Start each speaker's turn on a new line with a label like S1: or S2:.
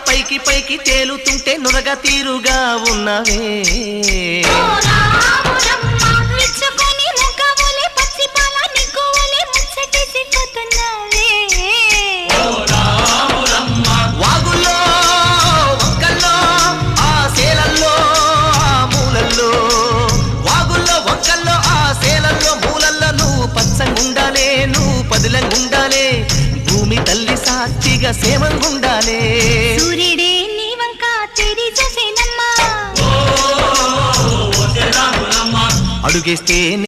S1: పైకి పైకి తేలుతుంటే నురగ తీరుగా ఉన్నవే వాగుల్లో వంకల్లో ఆ సేలల్లో ఆ మూలల్లో వాగుల్లో వంకల్లో ఆ సేలల్లో మూలల్లో నువ్వు పచ్చంగుండాలే నువ్వు పదిలంగుండాలే భూమి తల్లి సాక్షిగా సేమంగుండాలే
S2: సూర్యుడే నీ వంక తెరి చూసేనమ్మా
S1: అడుగేస్తే